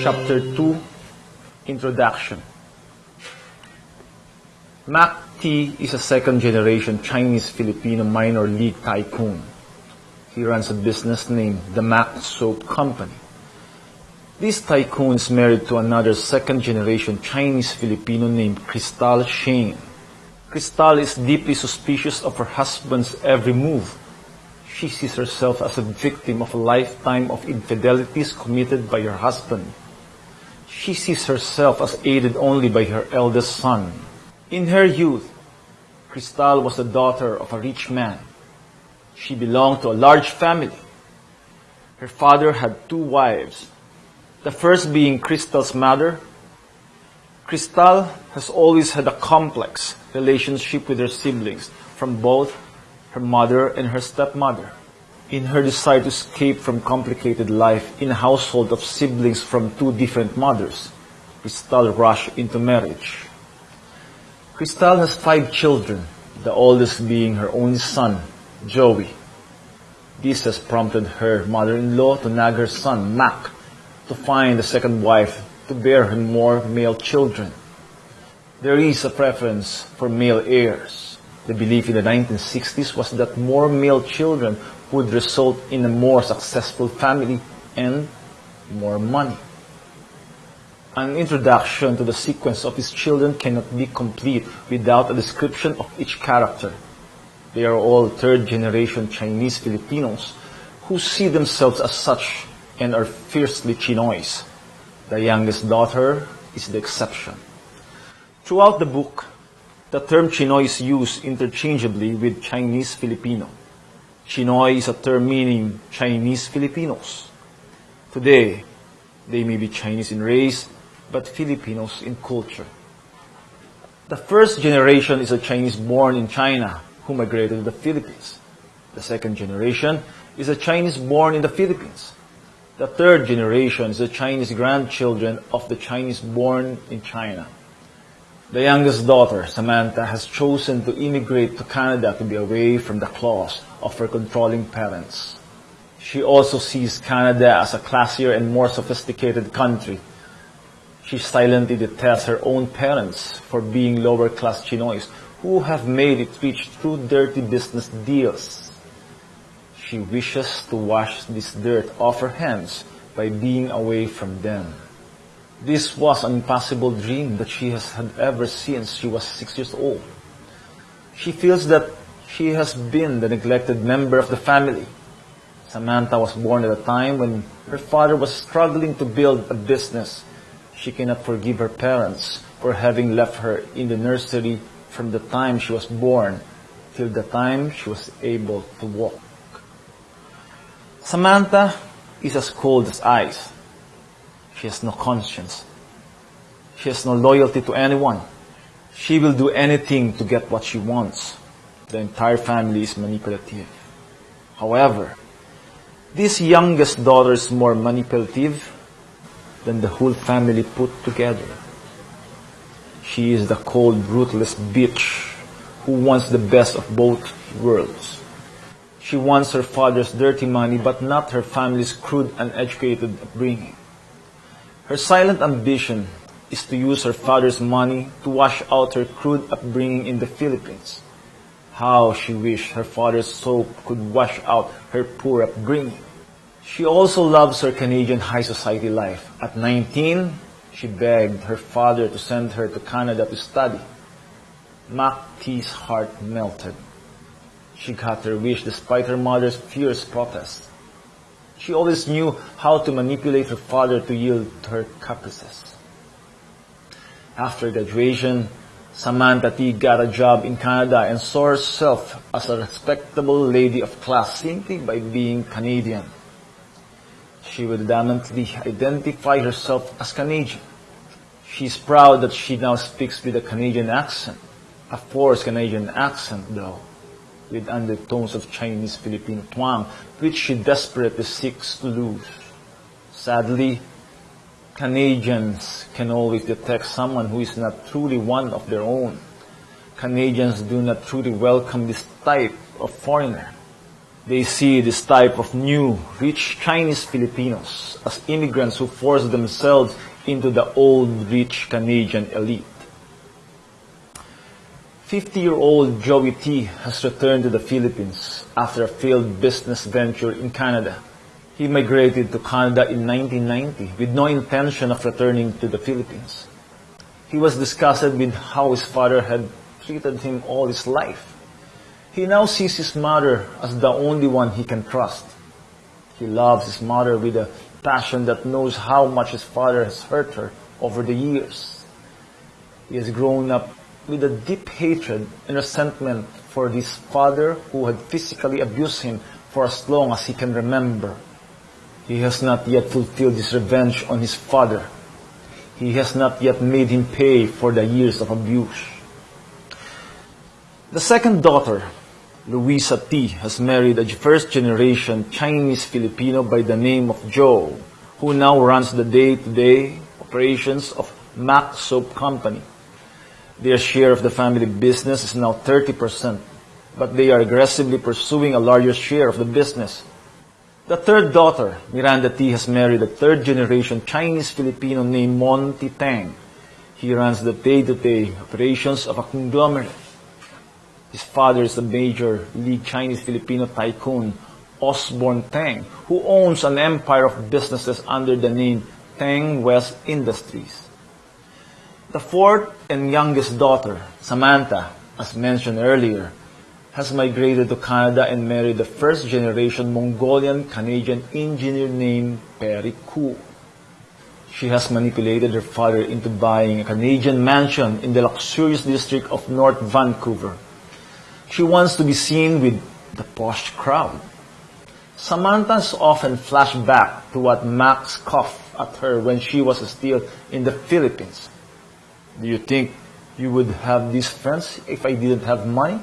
Chapter 2, Introduction. Mac T is a second-generation Chinese-Filipino minor league tycoon. He runs a business named the Mac Soap Company. This tycoon is married to another second-generation Chinese-Filipino named Crystal Shane. Crystal is deeply suspicious of her husband's every move. She sees herself as a victim of a lifetime of infidelities committed by her husband. She sees herself as aided only by her eldest son. In her youth, Crystal was the daughter of a rich man. She belonged to a large family. Her father had 2 wives, the first being Crystal's mother. Crystal has always had a complex relationship with her siblings from both her mother and her stepmother. In her desire to escape from complicated life in a household of siblings from 2 different mothers, Crystal rushed into marriage. Crystal has 5 children, the oldest being her only son, Joey. This has prompted her mother-in-law to nag her son, Mac, to find a second wife to bear him more male children. There is a preference for male heirs. The belief in the 1960s was that more male children would result in a more successful family and more money. An introduction to the sequence of his children cannot be complete without a description of each character. They are all third-generation Chinese Filipinos who see themselves as such and are fiercely Chinois. The youngest daughter is the exception. Throughout the book, the term Chinoy is used interchangeably with Chinese Filipino. Chinoy is a term meaning Chinese Filipinos. Today, they may be Chinese in race, but Filipinos in culture. The first generation is a Chinese born in China who migrated to the Philippines. The second generation is a Chinese born in the Philippines. The third generation is the Chinese grandchildren of the Chinese born in China. The youngest daughter, Samantha, has chosen to immigrate to Canada to be away from the claws of her controlling parents. She also sees Canada as a classier and more sophisticated country. She silently detests her own parents for being lower-class Chinois who have made it rich through dirty business deals. She wishes to wash this dirt off her hands by being away from them. This was an impossible dream that she has had ever since she was 6 years old. She feels that she has been the neglected member of the family. Samantha was born at a time when her father was struggling to build a business. She cannot forgive her parents for having left her in the nursery from the time she was born till the time she was able to walk. Samantha is as cold as ice. She has no conscience. She has no loyalty to anyone. She will do anything to get what she wants. The entire family is manipulative. However, this youngest daughter is more manipulative than the whole family put together. She is the cold, ruthless bitch who wants the best of both worlds. She wants her father's dirty money, but not her family's crude, uneducated upbringing. Her silent ambition is to use her father's money to wash out her crude upbringing in the Philippines. How she wished her father's soap could wash out her poor upbringing. She also loves her Canadian high society life. At 19, she begged her father to send her to Canada to study. Mac T's heart melted. She got her wish despite her mother's fierce protests. She always knew how to manipulate her father to yield to her caprices. After graduation, Samantha T got a job in Canada and saw herself as a respectable lady of class simply by being Canadian. She would adamantly identify herself as Canadian. She is proud that she now speaks with a Canadian accent, a forced Canadian accent though, with undertones of Chinese Filipino twang, which she desperately seeks to lose. Sadly, Canadians can always detect someone who is not truly one of their own Canadians do not truly welcome this type of foreigner. They see this type of new, rich Chinese Filipinos as immigrants who force themselves into the old, rich Canadian elite. 50-year-old Joey T has returned to the Philippines after a failed business venture in Canada. He migrated to Canada in 1990 with no intention of returning to the Philippines. He was disgusted with how his father had treated him all his life. He now sees his mother as the only one he can trust. He loves his mother with a passion that knows how much his father has hurt her over the years. He has grown up with a deep hatred and resentment for this father who had physically abused him for as long as he can remember. He has not yet fulfilled his revenge on his father. He has not yet made him pay for the years of abuse. The second daughter, Louisa T, has married a first-generation Chinese Filipino by the name of Joe, who now runs the day-to-day operations of Mac Soap Company. Their share of the family business is now 30%, but they are aggressively pursuing a larger share of the business. The third daughter, Miranda T, has married a third-generation Chinese Filipino named Monty Tang. He runs the day-to-day operations of a conglomerate. His father is a major league Chinese Filipino tycoon, Osborne Tang, who owns an empire of businesses under the name Tang West Industries. The fourth and youngest daughter, Samantha, as mentioned earlier, has migrated to Canada and married a first-generation Mongolian-Canadian engineer named Perry Koo. She has manipulated her father into buying a Canadian mansion in the luxurious district of North Vancouver. She wants to be seen with the posh crowd. Samantha is often flashed back to what Max scoffed at her when she was still in the Philippines. Do you think you would have these friends if I didn't have money?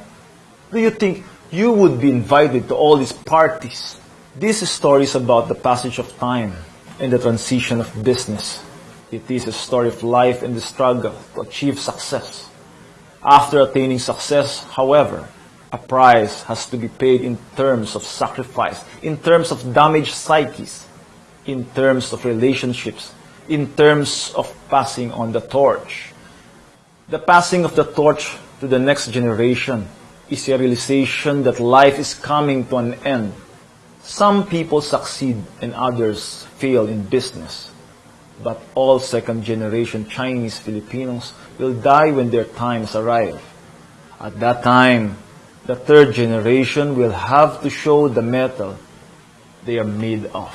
Do you think you would be invited to all these parties? This story is about the passage of time and the transition of business. It is a story of life and the struggle to achieve success. After attaining success, however, a price has to be paid in terms of sacrifice, in terms of damaged psyches, in terms of relationships, in terms of passing on the torch. The passing of the torch to the next generation is a realization that life is coming to an end. Some people succeed and others fail in business. But all second-generation Chinese Filipinos will die when their times arrive. At that time, the third generation will have to show the metal they are made of.